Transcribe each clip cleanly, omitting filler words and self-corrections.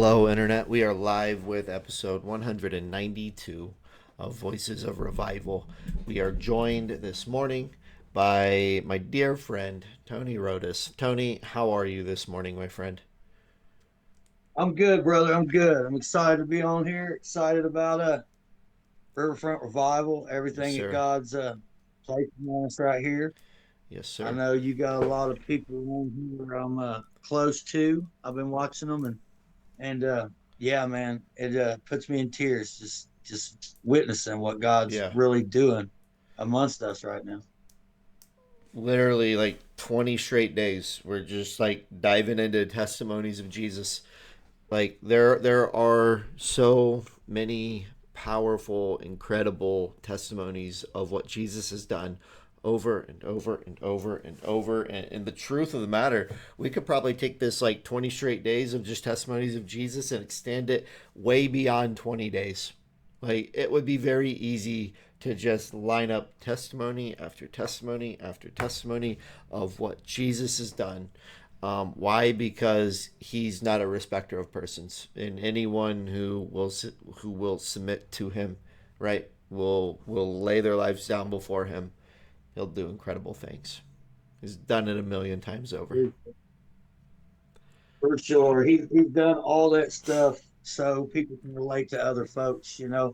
Hello, Internet. We are live with episode 192 of Voices of Revival. We are joined this morning by my dear friend, Tony Rhodus. Tony, how are you this morning, my friend? I'm good, brother. I'm good. I'm excited to be on here. Excited about Riverfront Revival, Yes, everything that sir. God's placing on us right here. Yes, I sir. know you got a lot of people on here I'm close to. I've been watching them and yeah, man, it puts me in tears just witnessing what God's Yeah. really doing amongst us right now. Literally, like 20 straight days. We're just like diving into testimonies of Jesus. Like there are so many powerful, incredible testimonies of what Jesus has done over and over and over and over. And the truth of the matter, we could probably take this like 20 straight days of just testimonies of Jesus and extend it way beyond 20 days. Like it would be very easy to just line up testimony after testimony after testimony of what Jesus has done. Why? Because he's not a respecter of persons, and anyone who will submit to him, right, will lay their lives down before him. He'll do incredible things. He's done it a million times over. For sure. He's done all that stuff so people can relate to other folks, and I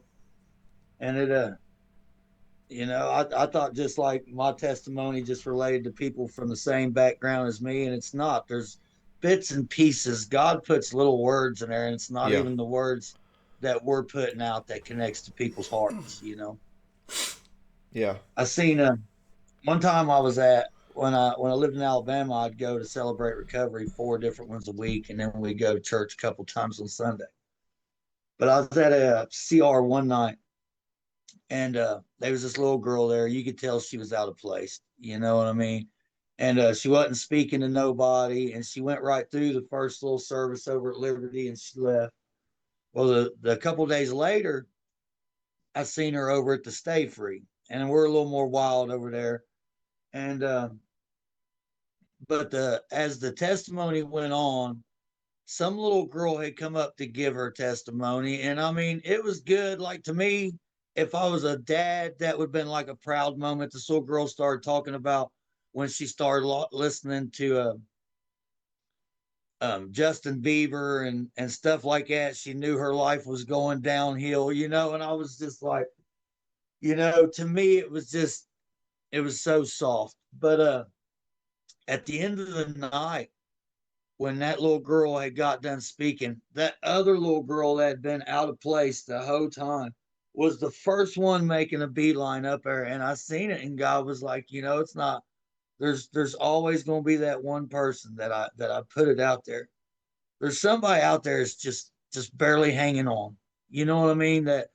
thought just like my testimony just related to people from the same background as me, and it's not. There's bits and pieces. God puts little words in there, and it's not Yeah, even the words that we're putting out that connects to people's hearts. yeah, I seen one time I was at when I lived in Alabama, I'd go to celebrate recovery 4 different ones a week, and then we'd go to church a couple times on Sunday. But I was at a CR one night, and there was this little girl there. You could tell she was out of place. You know what I mean? And she wasn't speaking to nobody, and she went right through the first little service over at Liberty, and she left. Well, the couple days later, I seen her over at the Stay Free, and we're a little more wild over there. And but the as the testimony went on, some little girl had come up to give her testimony, and I mean, it was good. Like, to me, if I was a dad, that would have been like a proud moment. This little girl started talking about when she started listening to Justin Bieber and stuff like that. She knew her life was going downhill. And I was just like, to me, it was so soft. But at the end of the night, when that little girl had got done speaking, that other little girl that had been out of place the whole time was the first one making a beeline up there. And I seen it, and God was like, it's not. There's always going to be that one person that I put it out there. There's somebody out there that's just barely hanging on. You know what I mean? That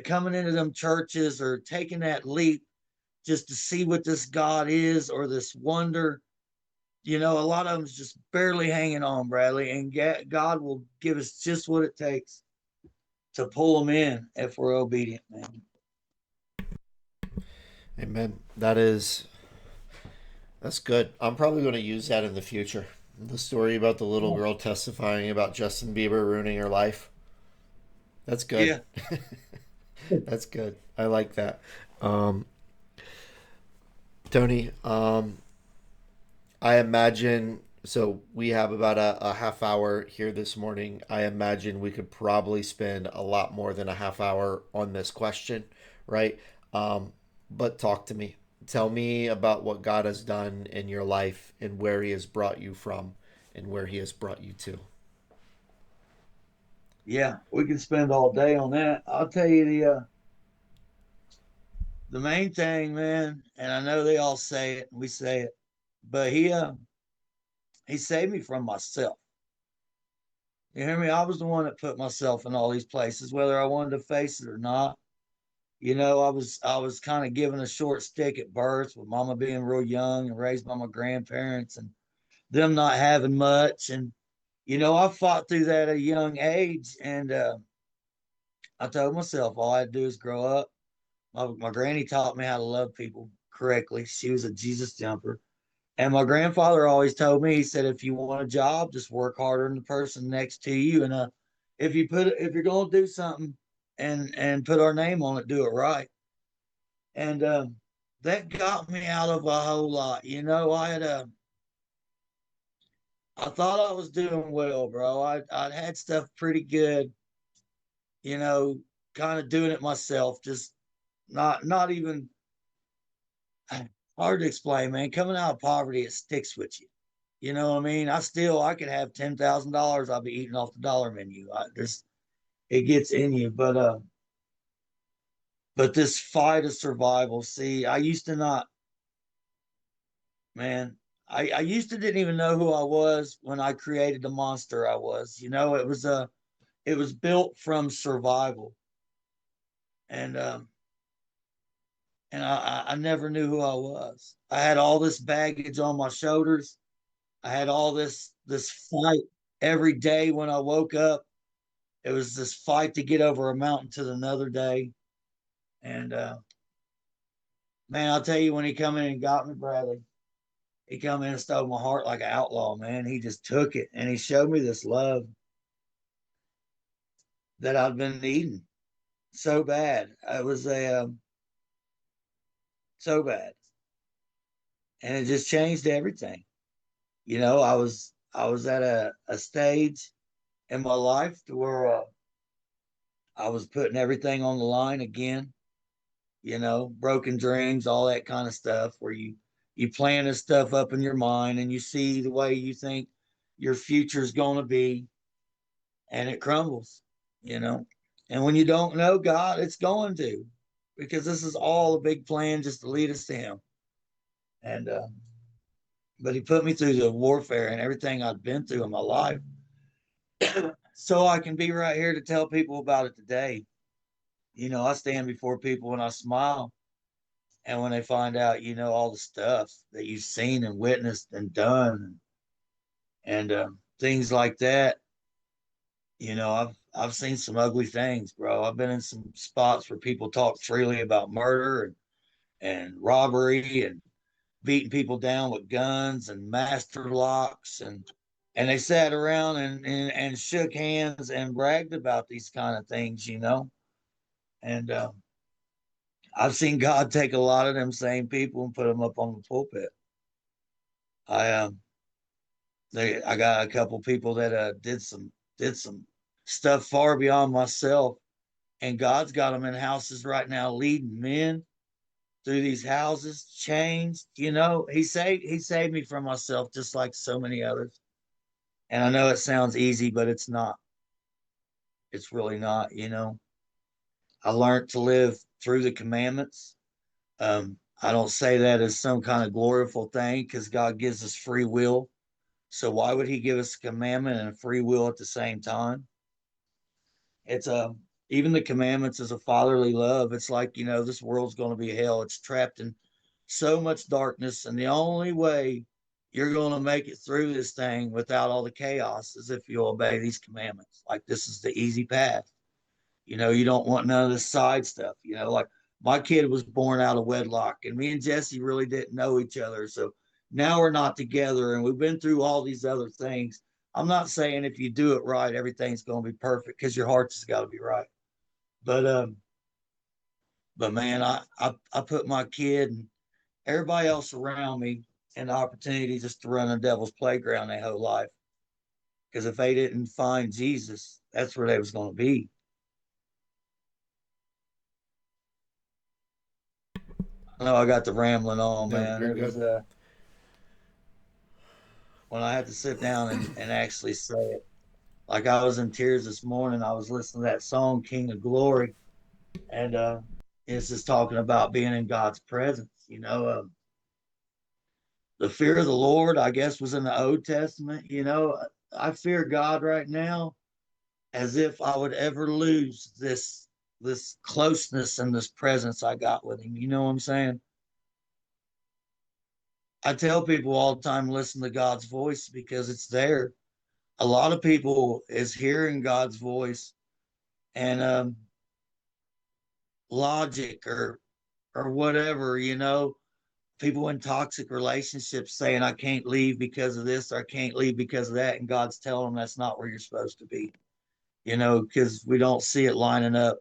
coming into them churches or taking that leap just to see what this God is or this wonder. A lot of them's just barely hanging on, Bradley, and God will give us just what it takes to pull them in if we're obedient, man. amen. That's good. I'm probably going to use that in the future. The story about the little girl testifying about Justin Bieber ruining her life. That's good. Yeah, That's good. I like that. Um, Tony, I imagine so we have about a half hour here this morning. I imagine we could probably spend a lot more than a half hour on this question, right? Um, but talk to me. Tell me about what God has done in your life and where He has brought you from and where He has brought you to. yeah, we can spend all day on that. I'll tell you the main thing, man, and I know they all say it, and we say it, but he saved me from myself. You hear me? I was the one that put myself in all these places, whether I wanted to face it or not. I was kind of given a short stick at birth with mama being real young and raised by my grandparents and them not having much. And I fought through that at a young age, and I told myself all I had to do is grow up. My granny taught me how to love people correctly. She was a Jesus jumper. And my grandfather always told me, he said, if you want a job, just work harder than the person next to you. And if you're gonna do something and put our name on it, do it right. And that got me out of a whole lot. You know, I thought I was doing well, bro. I'd had stuff pretty good, you know, kind of doing it myself, just not even hard to explain, man. Coming out of poverty, it sticks with you. You know what I mean? I could have $10,000. I'll be eating off the dollar menu. It gets in you, but this fight of survival. See, I used to not, man. I used to didn't even know who I was when I created the monster I was. You know, it was built from survival, and I never knew who I was. I had all this baggage on my shoulders. I had all this fight every day when I woke up. It was this fight to get over a mountain to another day. And man, I'll tell you, when he come in and got me, Bradley, he come in and stole my heart like an outlaw, man. He just took it and he showed me this love that I've been needing so bad. It was so bad, and it just changed everything. You know, I was at a stage in my life to where I was putting everything on the line again. You know, broken dreams, all that kind of stuff, where you plan this stuff up in your mind and you see the way you think your future's going to be, and it crumbles. You know, and when you don't know God, it's going to, because this is all a big plan just to lead us to Him. And but He put me through the warfare and everything I've been through in my life, so I can be right here to tell people about it today. You know, I stand before people and I smile. And when they find out, you know, all the stuff that you've seen and witnessed and done, and things like that, you know, I've seen some ugly things, bro. I've been in some spots where people talk freely about murder and robbery and beating people down with guns and master locks, and they sat around and shook hands and bragged about these kind of things, you know. And I've seen God take a lot of them same people and put them up on the pulpit. I I got a couple people that did some stuff far beyond myself, and God's got them in houses right now, leading men through these houses, changed. You know, he saved me from myself, just like so many others. And I know it sounds easy, but it's not. It's really not. You know, I learned to live through the commandments. I don't say that as some kind of glorious thing, because God gives us free will. So why would He give us a commandment and a free will at the same time? It's a Even the commandments is a fatherly love. It's like, you know, this world's going to be hell. It's trapped in so much darkness, and the only way you're going to make it through this thing without all the chaos is if you obey these commandments. Like, this is the easy path. You know, you don't want none of this side stuff. You know, like, my kid was born out of wedlock, and me and Jesse really didn't know each other. So now we're not together, and we've been through all these other things. I'm not saying if you do it right, everything's going to be perfect, because your heart's just got to be right. But man, I put my kid and everybody else around me in the opportunity just to run a devil's playground their whole life. Because if they didn't find Jesus, that's where they was going to be. I know I got the rambling on, No, man. you're It was good. when I had to sit down and actually say it. Like, I was in tears this morning. I was listening to that song, King of Glory, and it's just talking about being in God's presence. You know, the fear of the Lord, I guess, was in the Old Testament. You know, I fear God right now as if I would ever lose this closeness and this presence I got with Him. You know what I'm saying? I tell people all the time, listen to God's voice, because it's there. A lot of people is hearing God's voice, and logic or whatever, you know, people in toxic relationships saying, I can't leave because of this, or I can't leave because of that, and God's telling them that's not where you're supposed to be. because we don't see it lining up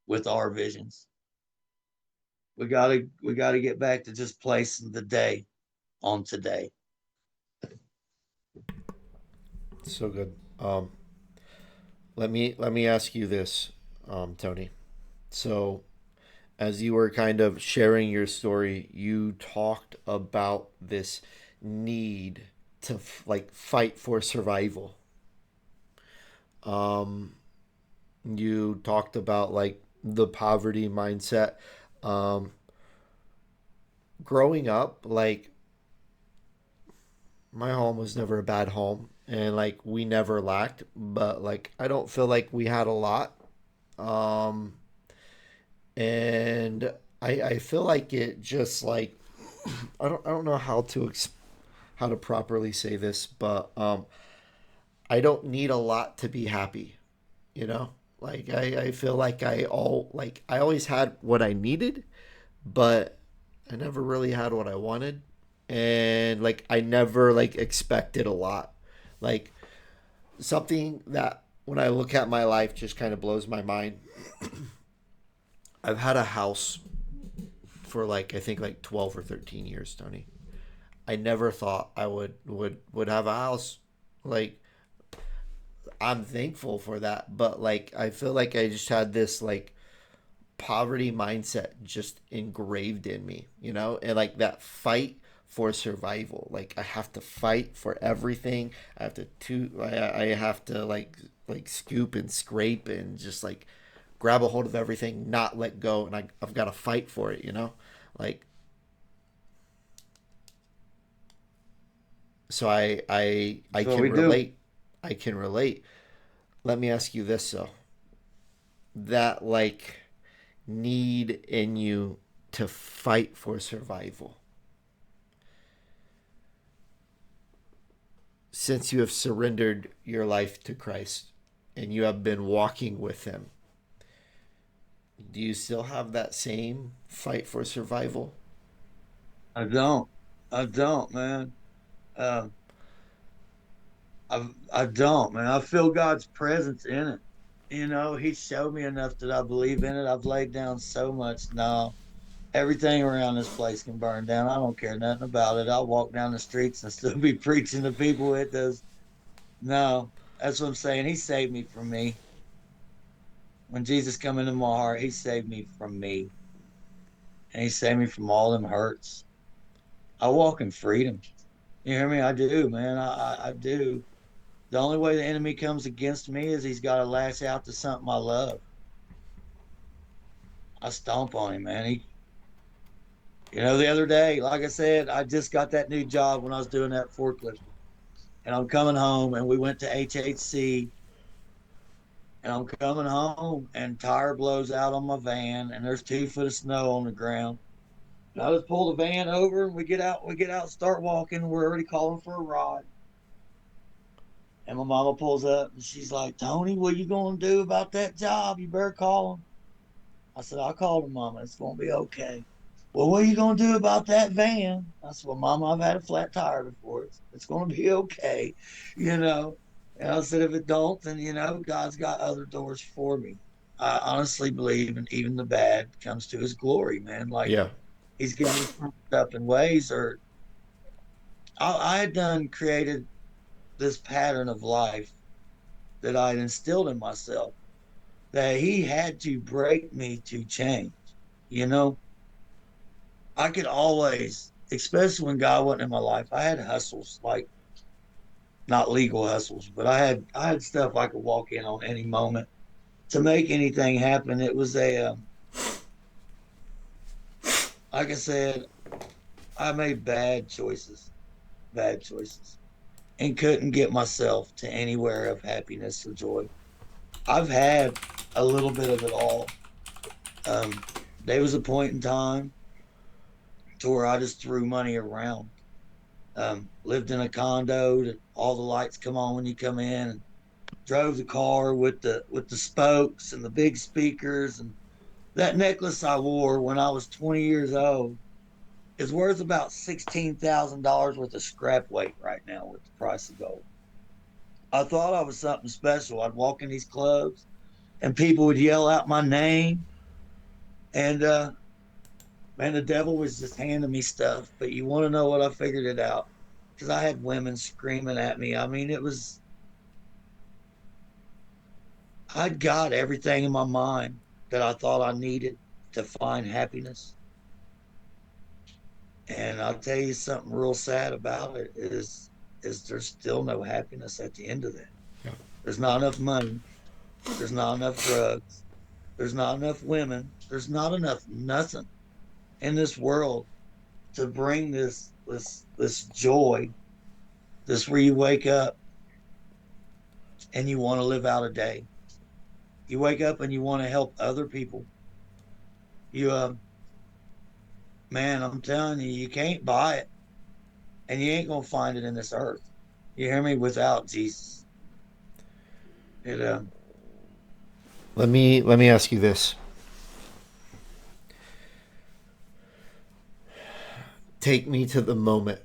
with our visions. We gotta get back to just placing the day on today. So good. Let me ask you this, Tony. So, as you were kind of sharing your story, you talked about this need to like fight for survival. Um, you talked about like the poverty mindset. Um, Growing up, like my home was never a bad home, and like we never lacked, but like I don't feel like we had a lot. Um, and I feel like it just like I don't know how to properly say this, but I don't need a lot to be happy, you know? Like I feel like I always had what I needed, but I never really had what I wanted. And like I never like expected a lot. Like something that when I look at my life just kind of blows my mind. I've had a house for like I think like 12 or 13 years, Tony. I never thought I would have a house. Like I'm thankful for that, but like I feel like I just had this like poverty mindset just engraved in me, you know? And like that fight for survival. Like I have to fight for everything. I have to like scoop and scrape and just like grab a hold of everything, not let go, and I've got to fight for it, you know? Like so I That's what can we do. relate. I can relate. Let me ask you this though. That like need in you to fight for survival. Since you have surrendered your life to Christ and you have been walking with him, do you still have that same fight for survival? I don't. I don't, man. Uh, I don't, man. I feel God's presence in it. He showed me enough that I believe in it. I've laid down so much now. Everything around this place can burn down. I don't care nothing about it. I'll walk down the streets and still be preaching to people. It does. No, that's what I'm saying. He saved me from me. When Jesus come into my heart, he saved me from me. And he saved me from all them hurts. I walk in freedom. You hear me? I do, man. I do. The only way the enemy comes against me is he's got to lash out to something I love. I stomp on him, man. The other day, like I said, I just got that new job when I was doing that forklift. And I'm coming home, and we went to HHC, and I'm coming home, and tire blows out on my van, and there's 2 foot of snow on the ground. And I just pull the van over, and we get out, start walking. We're already calling for a ride. And my mama pulls up, and she's like, "Tony, what are you going to do about that job? You better call him." I said, "I called him, Mama. It's going to be okay." "Well, what are you going to do about that van?" I said, "Well, Mama, I've had a flat tire before. It's going to be okay, you know." And I said, "If it don't, then God's got other doors for me." I honestly believe, and even the bad comes to His glory, man. Like Yeah. He's got us up in ways, or I had done created this pattern of life that I'd instilled in myself that He had to break me to change. You know, I could always, especially when God wasn't in my life, I had hustles, like not legal hustles, but I had stuff I could walk in on any moment to make anything happen. It was like I said, I made bad choices, and couldn't get myself to anywhere of happiness or joy. I've had a little bit of it all. Um, there was a point in time to where I just threw money around. Lived in a condo that all the lights come on when you come in, and drove the car with the spokes and the big speakers. And that necklace I wore when I was 20 years old is worth about $16,000 worth of scrap weight right now with the price of gold. I thought I was something special. I'd walk in these clubs and people would yell out my name. And man, the devil was just handing me stuff. But you want to know what? I figured it out because I had women screaming at me. I mean, I'd got everything in my mind that I thought I needed to find happiness. And I'll tell you something real sad about it is there's still no happiness at the end of that. Yeah. There's not enough money. There's not enough drugs. There's not enough women. There's not enough nothing in this world to bring this joy, this where you wake up and you want to live out a day. You wake up and you want to help other people. You man, I'm telling you, you can't buy it, and you ain't gonna find it in this earth. You hear me? Without Jesus, it Let me ask you this. Take me to the moment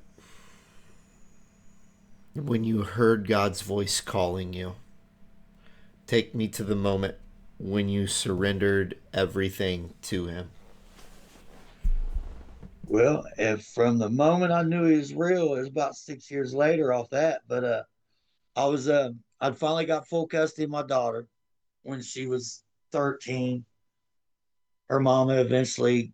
when you heard God's voice calling you. Take me to the moment when you surrendered everything to him. well, if from the moment I knew he was real, it was about 6 years later off that. But I was I'd finally got full custody of my daughter when she was 13. Her mama eventually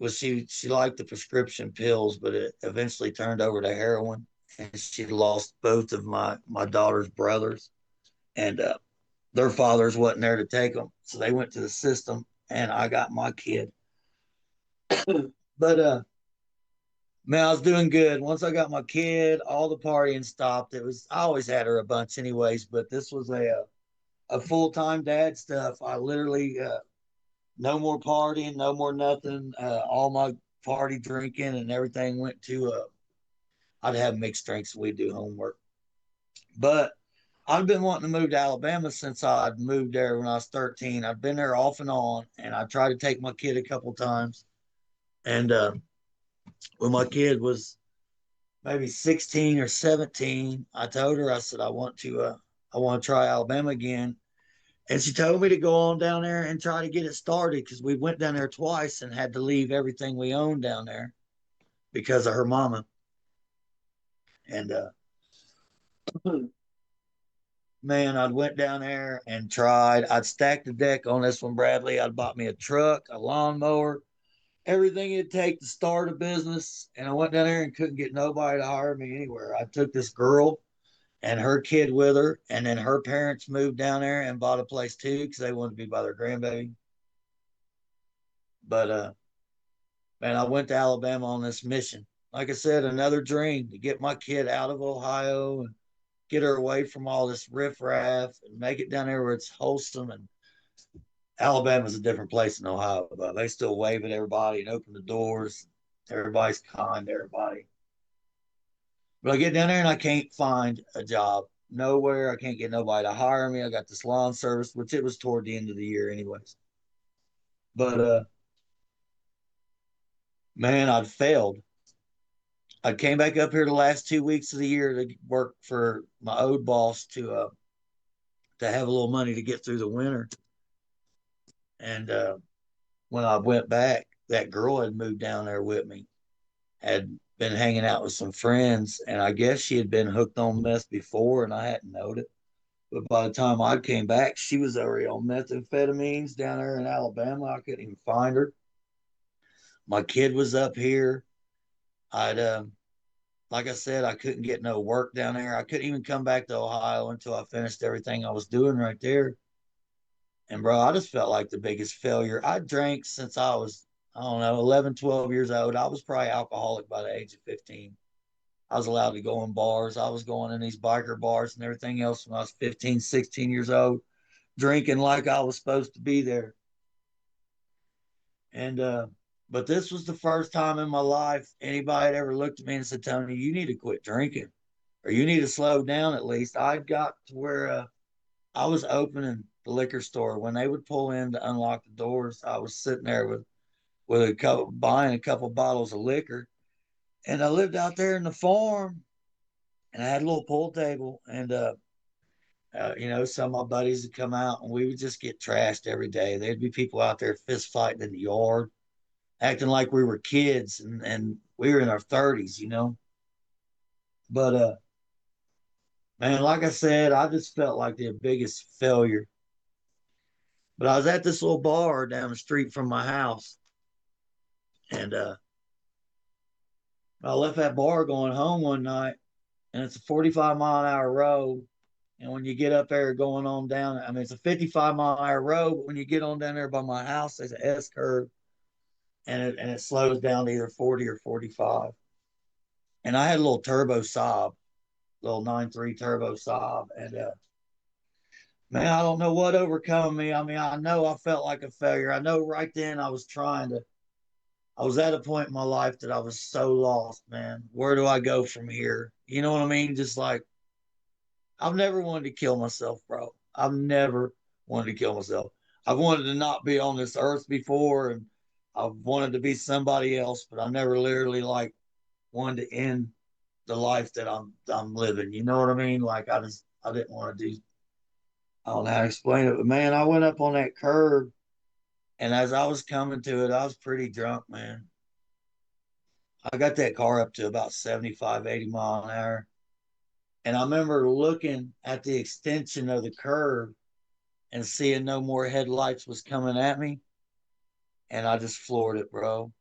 she liked the prescription pills, but it eventually turned over to heroin, and she lost both of my daughter's brothers, and their fathers wasn't there to take them, so they went to the system, and I got my kid. But man, I was doing good. Once I got my kid, all the partying stopped. It was I always had her a bunch anyways, but this was a full time dad stuff. I literally no more partying, no more nothing. All my party drinking and everything went to I'd have mixed drinks and we'd do homework. But I've been wanting to move to Alabama since I'd moved there when I was 13. I've been there off and on, and I tried to take my kid a couple times. And when my kid was maybe 16 or 17, I told her, I said, I want to try Alabama again. And she told me to go on down there and try to get it started because we went down there twice and had to leave everything we owned down there because of her mama. And man, I went down there and tried. I'd stacked the deck on this one, Bradley. I'd bought me a truck, a lawnmower, everything it'd take to start a business. And I went down there and couldn't get nobody to hire me anywhere. I took this girl and her kid with her, and then her parents moved down there and bought a place too because they wanted to be by their grandbaby. But man, I went to Alabama on this mission. Like I said, another dream to get my kid out of Ohio and get her away from all this riffraff and make it down there where it's wholesome. And Alabama's a different place than Ohio, but they still wave at everybody and open the doors. Everybody's kind to everybody. But I get down there and I can't find a job nowhere. I can't get nobody to hire me. I got this lawn service, which it was toward the end of the year, anyways. But man, I'd failed. I came back up here the last 2 weeks of the year to work for my old boss to have a little money to get through the winter. And when I went back, that girl had moved down there with me, had been hanging out with some friends, and I guess she had been hooked on meth before, and I hadn't known it. But by the time I came back, she was already on methamphetamines down there in Alabama. I couldn't even find her. My kid was up here. I'd like I said, I couldn't get no work down there. I couldn't even come back to Ohio until I finished everything I was doing right there. And bro, I just felt like the biggest failure. I drank since I was, I don't know, 11, 12 years old. I was probably alcoholic by the age of 15. I was allowed to go in bars. I was going in these biker bars and everything else when I was 15, 16 years old, drinking like I was supposed to be there. And, but this was the first time in my life anybody had ever looked at me and said, Tony, you need to quit drinking or you need to slow down at least. I got to where I was opening the liquor store. When they would pull in to unlock the doors, I was sitting there with a couple, buying a couple bottles of liquor. And I lived out there in the farm and I had a little pool table, and some of my buddies would come out, and we would just get trashed every day. There'd be people out there fist fighting in the yard, acting like we were kids, and we were in our 30s. But man, like I said, I just felt like the biggest failure. But I was at this little bar down the street from my house, and I left that bar going home one night, and it's a 45-mile-an-hour road. And when you get up there going on down, I mean, it's a 55-mile-an-hour road, but when you get on down there by my house, there's an S curve, and it slows down to either 40 or 45. And I had a little turbo Saab, little 9.3 turbo Saab, and man, I don't know what overcome me. I mean, I know I felt like a failure. I know right then I was at a point in my life that I was so lost, man. Where do I go from here? You know what I mean? Just like, I've never wanted to kill myself, bro. I've never wanted to kill myself. I've wanted to not be on this earth before, and I've wanted to be somebody else, but I never literally like wanted to end the life that I'm living. You know what I mean? Like I didn't want to do. I don't know how to explain it, but man, I went up on that curb, and as I was coming to it, I was pretty drunk, man. I got that car up to about 75, 80 mile an hour. And I remember looking at the extension of the curve and seeing no more headlights was coming at me. And I just floored it, bro.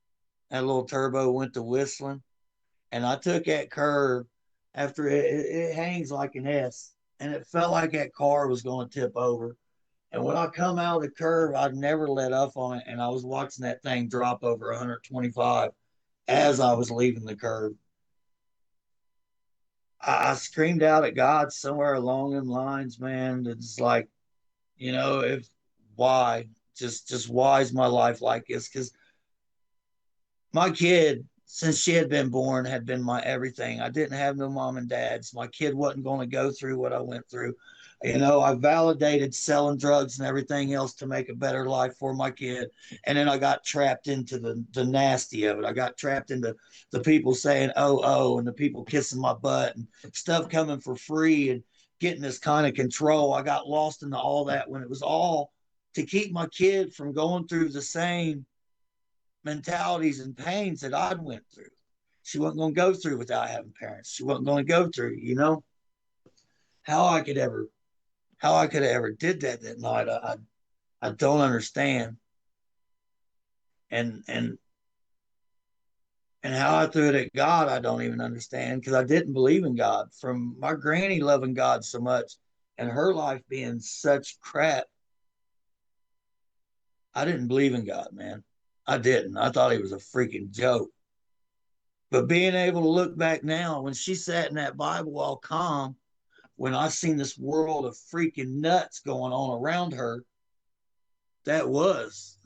That little turbo went to whistling. And I took that curve after it hangs like an S. And it felt like that car was going to tip over. And when I come out of the curve, I'd never let up on it. And I was watching that thing drop over 125 as I was leaving the curve. I screamed out at God somewhere along them lines, man. It's like, if why, just why is my life like this? Because my kid, since she had been born, had been my everything. I didn't have no mom and dads. My kid wasn't going to go through what I went through. I validated selling drugs and everything else to make a better life for my kid. And then I got trapped into the nasty of it. I got trapped into the people saying, oh, and the people kissing my butt and stuff coming for free and getting this kind of control. I got lost into all that when it was all to keep my kid from going through the same mentalities and pains that I went through. She wasn't going to go through without having parents. She wasn't going to go through. How I could ever, how I could have ever did that night. I don't understand. And and how I threw it at God, I don't even understand because I didn't believe in God. From my granny loving God so much and her life being such crap, I didn't believe in God, man. I didn't. I thought he was a freaking joke. But being able to look back now, when she sat in that Bible all calm, when I seen this world of freaking nuts going on around her, that was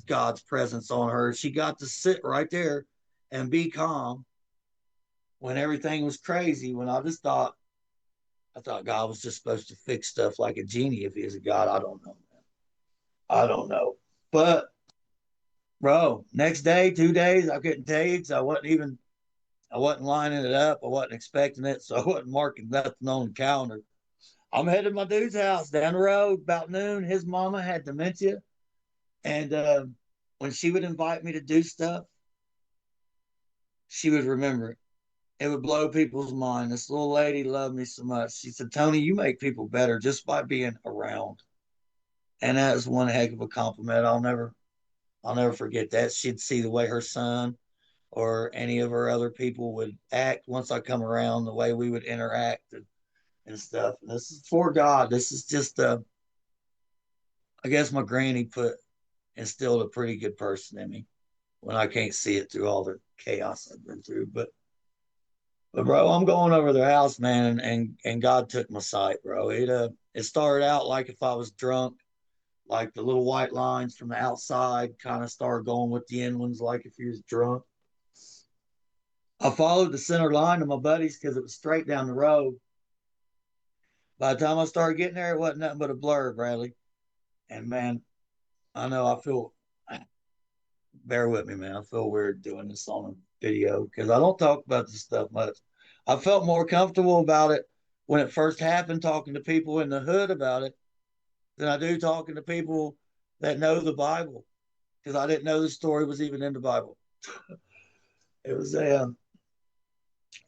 God's presence on her. She got to sit right there and be calm when everything was crazy. When I thought God was just supposed to fix stuff like a genie if he is a God. I don't know, man. I don't know. But bro, next day, 2 days, I couldn't tell you because I wasn't lining it up. I wasn't expecting it, so I wasn't marking nothing on the calendar. I'm headed to my dude's house down the road about noon. His mama had dementia, and when she would invite me to do stuff, she would remember it. It would blow people's mind. This little lady loved me so much. She said, "Tony, you make people better just by being around," and that is one heck of a compliment. I'll never forget that. She'd see the way her son or any of her other people would act once I come around, the way we would interact and stuff. And this is for God. This is just I guess my granny put instilled a pretty good person in me when I can't see it through all the chaos I've been through. But bro, I'm going over their house, man, and God took my sight, bro. It started out like if I was drunk, like the little white lines from the outside kind of started going with the end ones, like if he was drunk. I followed the center line of my buddies because it was straight down the road. By the time I started getting there, it wasn't nothing but a blur, Bradley. And man, I know I feel, bear with me, man. I feel weird doing this on a video because I don't talk about this stuff much. I felt more comfortable about it when it first happened, talking to people in the hood about it, than I do talking to people that know the Bible, because I didn't know the story was even in the Bible. It was and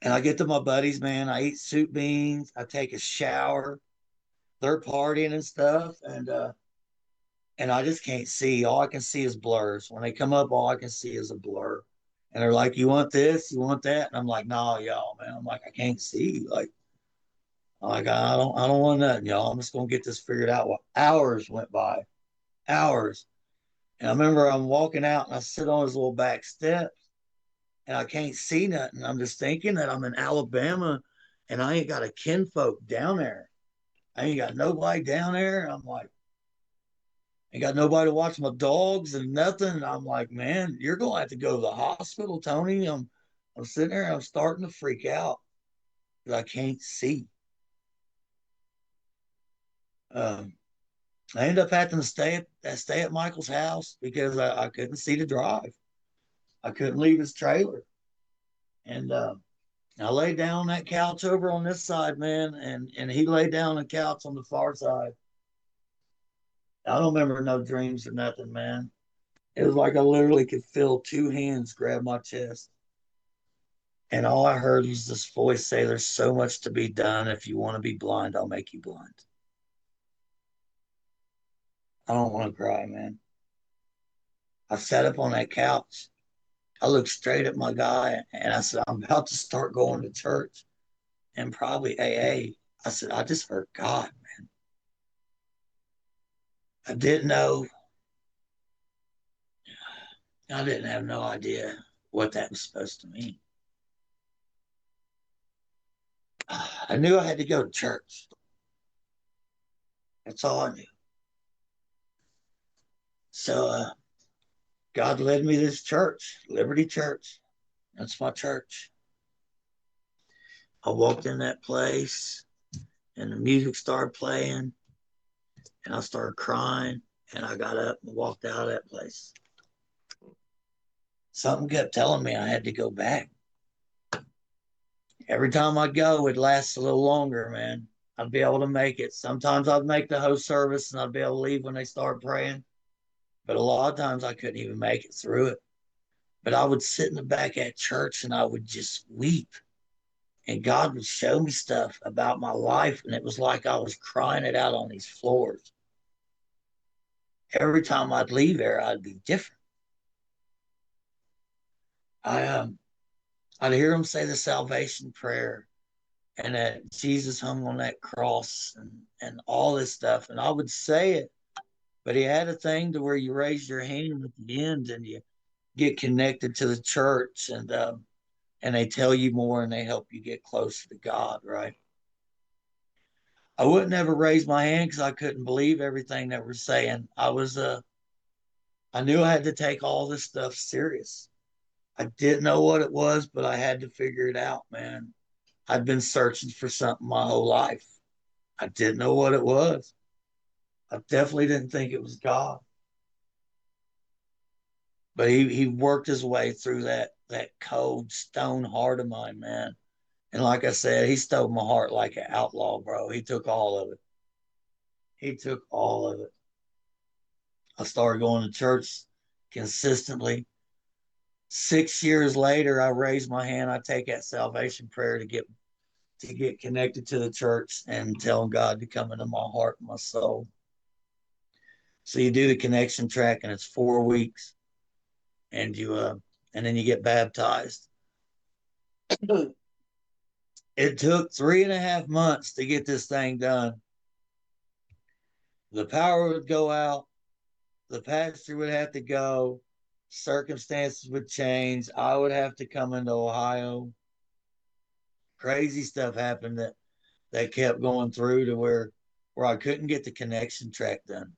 I get to my buddies, man. I eat soup beans. I take a shower. They're partying and stuff, and I just can't see. All I can see is blurs. When they come up, all I can see is a blur. And they're like, "You want this? You want that?" And I'm like, "No, y'all, man." I'm like, "I can't see. Like I don't want nothing, y'all. I'm just gonna get this figured out." Well, hours went by, hours, and I remember I'm walking out and I sit on his little back steps and I can't see nothing. I'm just thinking that I'm in Alabama and I ain't got a kinfolk down there. I ain't got nobody down there. I'm like, ain't got nobody to watch my dogs and nothing. And I'm like, man, you're gonna have to go to the hospital, Tony. I'm sitting there and I'm starting to freak out because I can't see. Um, I ended up having to stay at Michael's house because I couldn't see to drive. I couldn't leave his trailer, and I laid down on that couch over on this side, man, and he laid down on the couch on the far side. I don't remember no dreams or nothing, man. It was like I literally could feel two hands grab my chest. And all I heard was this voice say, "There's so much to be done. If you want to be blind, I'll make you blind." I don't want to cry, man. I sat up on that couch. I looked straight at my guy and I said, "I'm about to start going to church and probably AA." I said, "I just heard God." I didn't know. I didn't have no idea what that was supposed to mean. I knew I had to go to church. That's all I knew. So God led me to this church, Liberty Church. That's my church. I walked in that place and the music started playing and I started crying and I got up and walked out of that place. Something kept telling me I had to go back. Every time I'd go, it lasts a little longer, man. I'd be able to make it. Sometimes I'd make the host service and I'd be able to leave when they start praying. But a lot of times I couldn't even make it through it. But I would sit in the back at church and I would just weep. And God would show me stuff about my life. And it was like I was crying it out on these floors. Every time I'd leave there, I'd be different. I I'd hear him say the salvation prayer and that Jesus hung on that cross and all this stuff. And I would say it, but he had a thing to where you raise your hand at the end and you get connected to the church and they tell you more and they help you get closer to God, right? I wouldn't ever raise my hand because I couldn't believe everything that we're saying. I knew I had to take all this stuff serious. I didn't know what it was, but I had to figure it out, man. I'd been searching for something my whole life. I didn't know what it was. I definitely didn't think it was God, but he worked his way through that cold stone heart of mine, man. And like I said, he stole my heart like an outlaw, bro. He took all of it. He took all of it. I started going to church consistently. 6 years later, I raised my hand. I take that salvation prayer to get connected to the church and tell God to come into my heart and my soul. So you do the connection track, and it's 4 weeks, and and then you get baptized. It took 3.5 months to get this thing done. The power would go out, the pastor would have to go, circumstances would change. I would have to come into Ohio. Crazy stuff happened that kept going through to where I couldn't get the connection track done.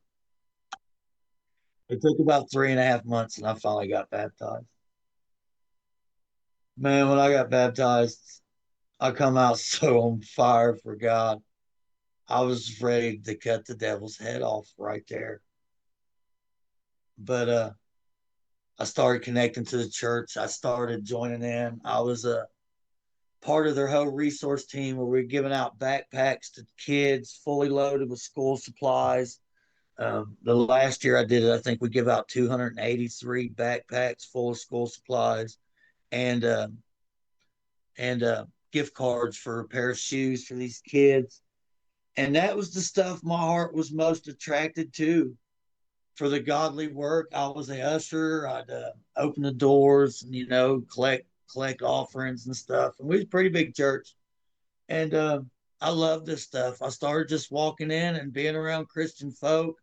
It took about 3.5 months, and I finally got baptized. Man, when I got baptized, I come out so on fire for God. I was ready to cut the devil's head off right there. But I started connecting to the church. I started joining in. part of their whole resource team where we're giving out backpacks to kids fully loaded with school supplies. The last year I did it, I think we give out 283 backpacks full of school supplies and gift cards for a pair of shoes for these kids. And that was the stuff my heart was most attracted to for the godly work. I was a usher. I'd open the doors and collect offerings and stuff. And we was a pretty big church, and I love this stuff. I started just walking in and being around Christian folk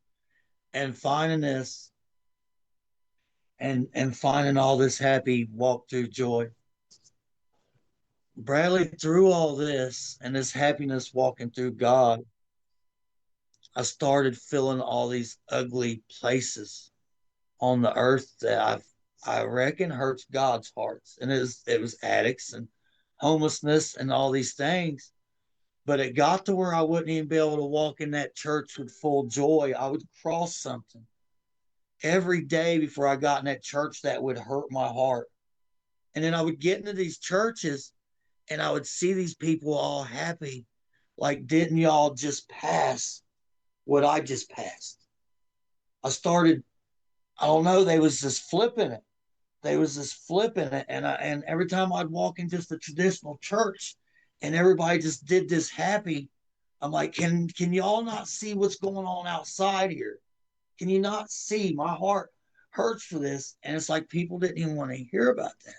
and finding this and finding all this happy walk through joy. Bradley, through all this and this happiness walking through God, I started feeling all these ugly places on the earth that I reckon hurts God's hearts. And it was addicts and homelessness and all these things. But it got to where I wouldn't even be able to walk in that church with full joy. I would cross something every day before I got in that church that would hurt my heart. And then I would get into these churches and I would see these people all happy. Like, didn't y'all just pass what I just passed? I started, I don't know, they was just flipping it. They was just flipping it. And every time I'd walk in just a traditional church and everybody just did this happy, I'm like, can y'all not see what's going on outside here? Can you not see? My heart hurts for this. And it's like people didn't even want to hear about that.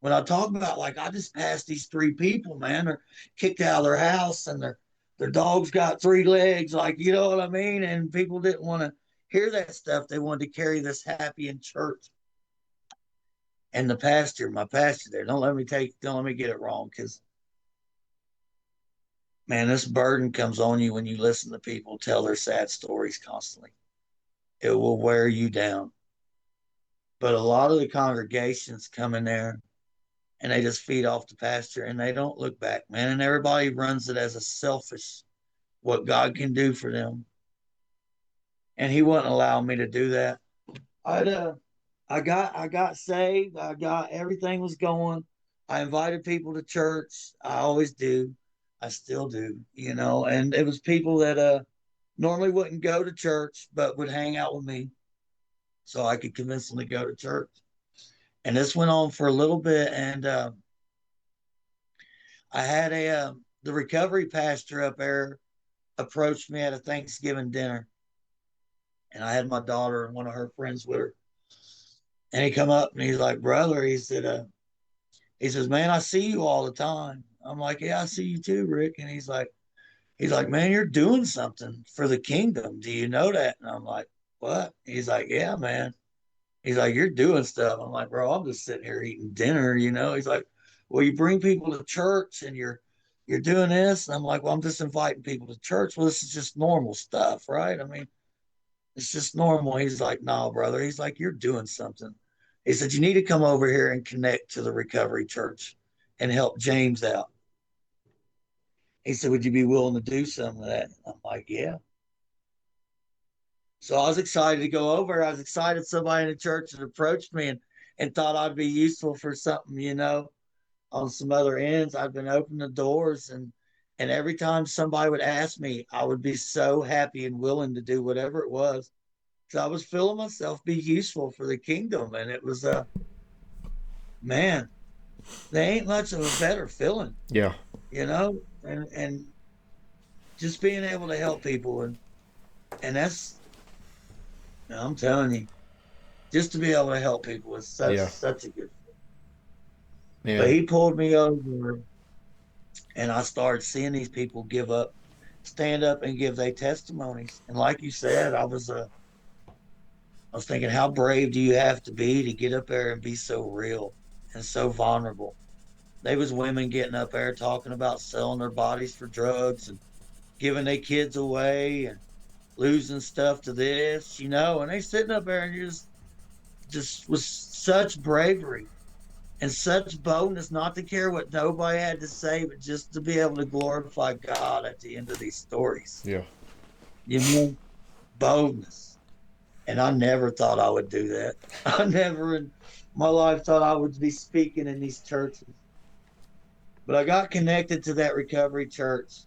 When I talk about, like, I just passed these three people, man, they're kicked out of their house and their dog's got three legs, like, you know what I mean? And people didn't want to hear that stuff. They wanted to carry this happy in church. And my pastor there, don't let me get it wrong, because man, this burden comes on you when you listen to people tell their sad stories constantly. It will wear you down. But a lot of the congregations come in there and they just feed off the pastor and they don't look back, man. And everybody runs it as a selfish what God can do for them. And he wouldn't allow me to do that. I'd I got saved. I got everything was going. I invited people to church. I always do. I still do, and it was people that normally wouldn't go to church but would hang out with me so I could convince them to go to church. And this went on for a little bit, and I had the recovery pastor up there approached me at a Thanksgiving dinner, and I had my daughter and one of her friends with her. And he come up and he's like, brother, he says, man, I see you all the time. I'm like, yeah, I see you too, Rick. And he's like, man, you're doing something for the kingdom. Do you know that? And I'm like, what? He's like, yeah, man. He's like, you're doing stuff. I'm like, bro, I'm just sitting here eating dinner. He's like, well, you bring people to church and you're doing this. And I'm like, well, I'm just inviting people to church. Well, this is just normal stuff, right? I mean, it's just normal. He's like, no, brother. He's like, you're doing something. He said, you need to come over here and connect to the recovery church and help James out. He said, would you be willing to do some of that? I'm like, yeah. So I was excited to go over. I was excited somebody in the church had approached me and thought I'd be useful for something, on some other ends. I've been opening the doors, and every time somebody would ask me, I would be so happy and willing to do whatever it was. So I was feeling myself be useful for the kingdom. And it was man, there ain't much of a better feeling, Yeah. and just being able to help people, and that's, I'm telling you, just to be able to help people is Yeah. such a good. But Man. he pulled me over, and I started seeing these people stand up and give their testimonies. And like you said, I was thinking, how brave do you have to be to get up there and be so real and so vulnerable? They was women getting up there talking about selling their bodies for drugs and giving their kids away and losing stuff to this, and they sitting up there and just with such bravery and such boldness, not to care what nobody had to say, but just to be able to glorify God at the end of these stories. Yeah. You know, boldness. And I never thought I would do that. I never in my life thought I would be speaking in these churches. But I got connected to that recovery church,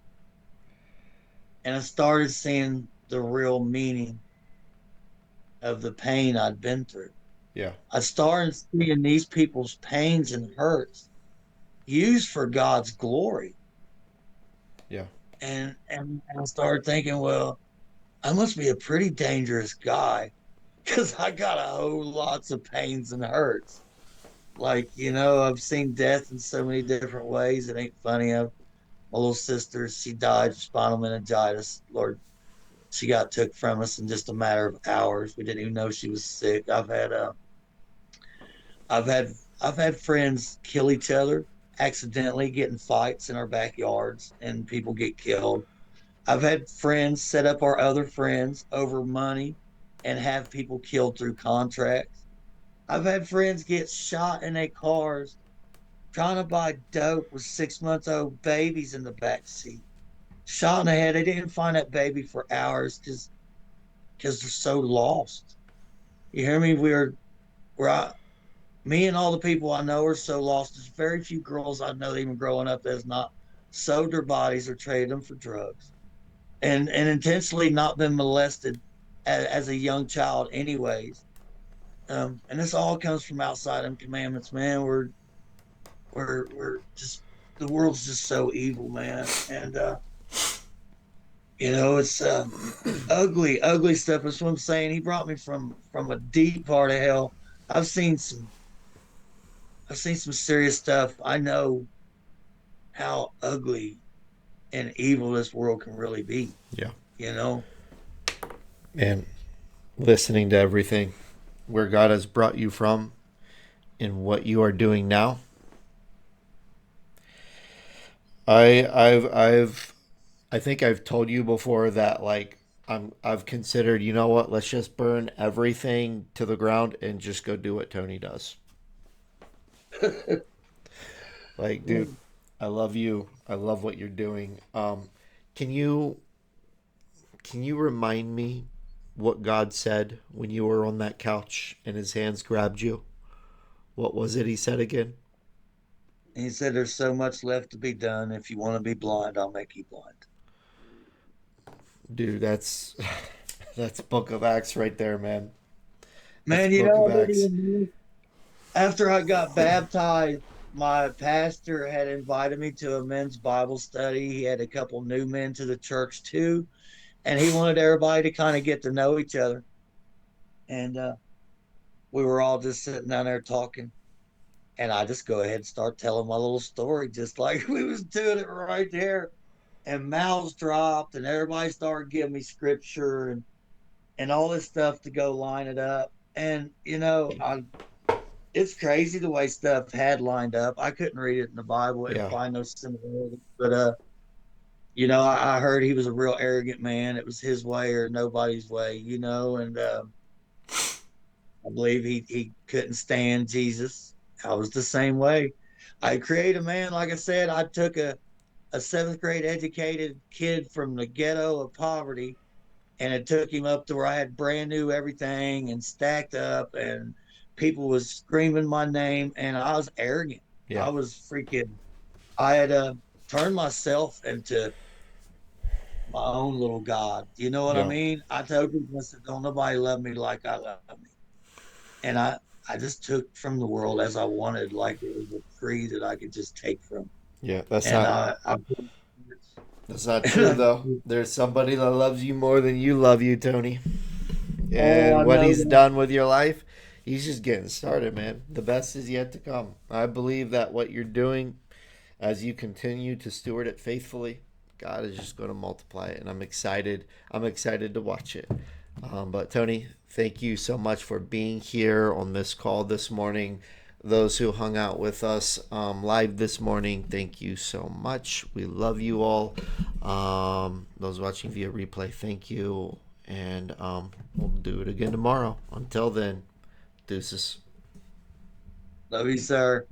and I started seeing the real meaning of the pain I'd been through. Yeah. I started seeing these people's pains and hurts used for God's glory. Yeah. And I started thinking, well, I must be a pretty dangerous guy because I got a whole lots of pains and hurts. Like, I've seen death in so many different ways. It ain't funny. My little sister, she died of spinal meningitis. Lord, she got took from us in just a matter of hours. We didn't even know she was sick. I've had I've had friends kill each other accidentally, get in fights in our backyards, and people get killed. I've had friends set up our other friends over money and have people killed through contracts. I've had friends get shot in their cars trying to buy dope with 6 month old babies in the back seat. Shot in the head. They didn't find that baby for hours because they're so lost. You hear me? We're me and all the people I know are so lost. There's very few girls I know even growing up that's not sold their bodies or traded them for drugs and intentionally not been molested as a young child, anyways. And this all comes from outside them commandments, man. We're just the world's just so evil, man, and it's ugly, ugly stuff. That's what I'm saying. He brought me from a deep part of hell. I've seen some I've seen some serious stuff. I know how ugly and evil this world can really be, Yeah. you know? And listening to everything where God has brought you from and what you are doing now. I think I've told you before that like I've considered, you know what, let's just burn everything to the ground and just go do what Tony does. Like, dude, I love you. I love what you're doing. Can you can you remind me what God said when you were on that couch and his hands grabbed you? What was it he said again? And he said, there's so much left to be done. If you want to be blind, I'll make you blind. Dude, that's that's Book of Acts right there, man. That's Man, Book of I didn't Acts. even know. After I got baptized, my pastor had invited me to a men's Bible study. He had a couple new men to the church too, and he wanted everybody to kind of get to know each other. And we were all just sitting down there talking. And I just go ahead and start telling my little story, just like we was doing it right there. And mouths dropped, and everybody started giving me scripture and all this stuff to go line it up. And it's crazy the way stuff had lined up. I couldn't read it in the Bible and Yeah. find no similarities, but I heard he was a real arrogant man. It was his way or nobody's way, and I believe he couldn't stand Jesus. I was the same way. I created a man, like I said, I took a seventh grade educated kid from the ghetto of poverty, and it took him up to where I had brand new everything and stacked up, and people was screaming my name, and I was arrogant. Yeah. I was freaking. I had turned myself into my own little god. You know what I Yeah. mean? I told people, I said, "Don't nobody love me like I love me," and I just took from the world as I wanted, like it was a tree that I could just take from. Yeah. And That's not true though. There's somebody that loves you more than you love you, Tony. oh, And I what know he's that. done with your life, he's just getting started, man. The best is yet to come. I believe that what you're doing as you continue to steward it faithfully, God is just going to multiply it, and I'm excited. I'm excited to watch it. But Tony, thank you so much for being here on this call this morning. Those who hung out with us live this morning, thank you so much. We love you all. Those watching via replay, thank you. And we'll do it again tomorrow. Until then, deuces. Love you, sir.